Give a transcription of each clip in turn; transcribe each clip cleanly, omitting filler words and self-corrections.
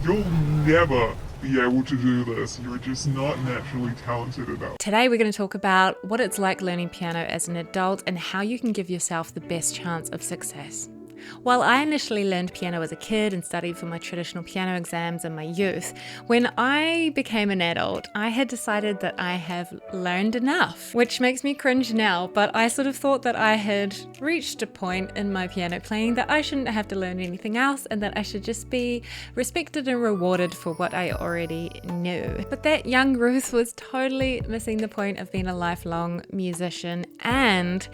you'll never be able to do this. You're just not naturally talented enough. Today we're going to talk about what it's like learning piano as an adult and how you can give yourself the best chance of success. While I initially learned piano as a kid and studied for my traditional piano exams in my youth, when I became an adult, I had decided that I have learned enough, which makes me cringe now, but I sort of thought that I had reached a point in my piano playing that I shouldn't have to learn anything else and that I should just be respected and rewarded for what I already knew. But that young Ruth was totally missing the point of being a lifelong musician, and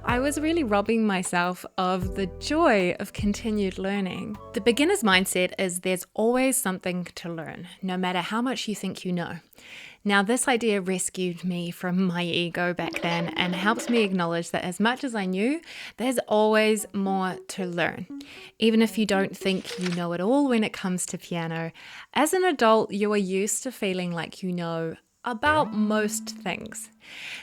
I was really robbing myself of the joy of continued learning. The beginner's mindset is there's always something to learn, no matter how much you think you know. Now, this idea rescued me from my ego back then and helps me acknowledge that as much as I knew, there's always more to learn. Even if you don't think you know it all when it comes to piano, as an adult, you are used to feeling like you know about most things.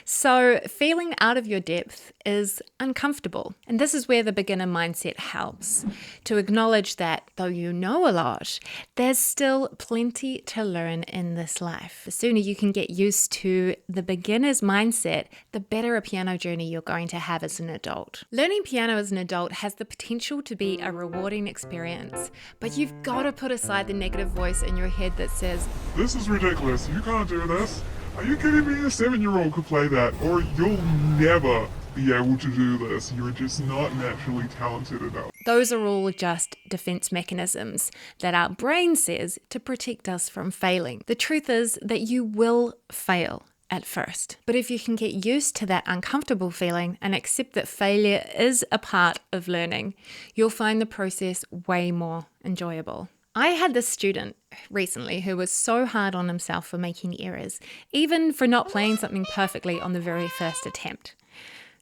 So feeling out of your depth is uncomfortable. And this is where the beginner mindset helps, to acknowledge that though you know a lot, there's still plenty to learn in this life. The sooner you can get used to the beginner's mindset, the better a piano journey you're going to have as an adult. Learning piano as an adult has the potential to be a rewarding experience, but you've got to put aside the negative voice in your head that says, "This is ridiculous. You can't do this. Are you kidding me? A 7-year-old could play that, or you'll never be able to do this. You're just not naturally talented enough." Those are all just defense mechanisms that our brain says to protect us from failing. The truth is that you will fail at first. But if you can get used to that uncomfortable feeling and accept that failure is a part of learning, you'll find the process way more enjoyable. I had this student recently who was so hard on himself for making errors, even for not playing something perfectly on the very first attempt.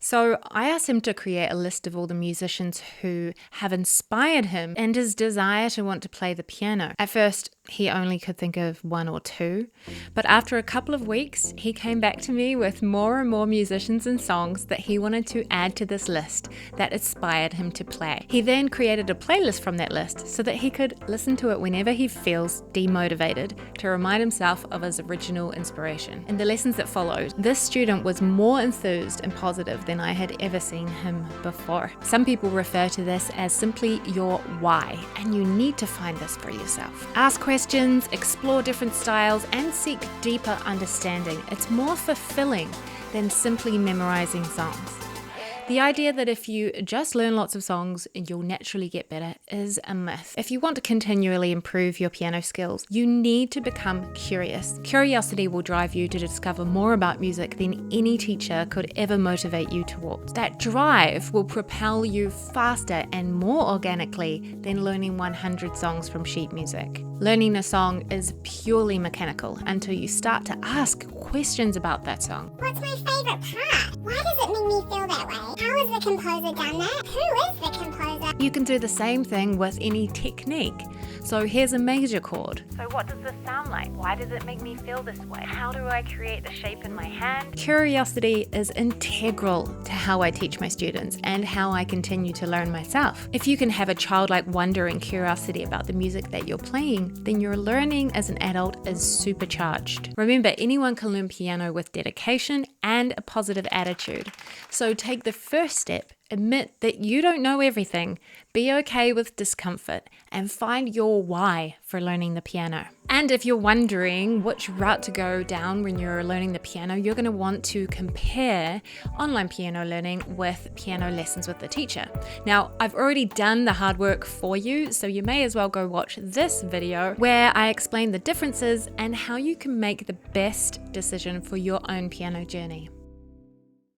So I asked him to create a list of all the musicians who have inspired him and his desire to want to play the piano. At first, he only could think of 1 or 2, but after a couple of weeks, he came back to me with more and more musicians and songs that he wanted to add to this list that inspired him to play. He then created a playlist from that list so that he could listen to it whenever he feels demotivated to remind himself of his original inspiration. In the lessons that followed, this student was more enthused and positive than I had ever seen him before. Some people refer to this as simply your why, and you need to find this for yourself. Ask questions, explore different styles, and seek deeper understanding. It's more fulfilling than simply memorizing songs. The idea that if you just learn lots of songs, you'll naturally get better is a myth. If you want to continually improve your piano skills, you need to become curious. Curiosity will drive you to discover more about music than any teacher could ever motivate you towards. That drive will propel you faster and more organically than learning 100 songs from sheet music. Learning a song is purely mechanical until you start to ask questions about that song. What's my favorite part? Why does it make me feel that way? How has the composer done that? Who is the composer? You can do the same thing with any technique. So here's a major chord. So what does this sound like? Why does it make me feel this way? How do I create the shape in my hand? Curiosity is integral to how I teach my students and how I continue to learn myself. If you can have a childlike wonder and curiosity about the music that you're playing, then your learning as an adult is supercharged. Remember, anyone can learn piano with dedication and a positive attitude. So take the first step. Admit that you don't know everything, be okay with discomfort, and find your why for learning the piano. And if you're wondering which route to go down when you're learning the piano, you're going to want to compare online piano learning with piano lessons with the teacher. Now, I've already done the hard work for you, so you may as well go watch this video where I explain the differences and how you can make the best decision for your own piano journey.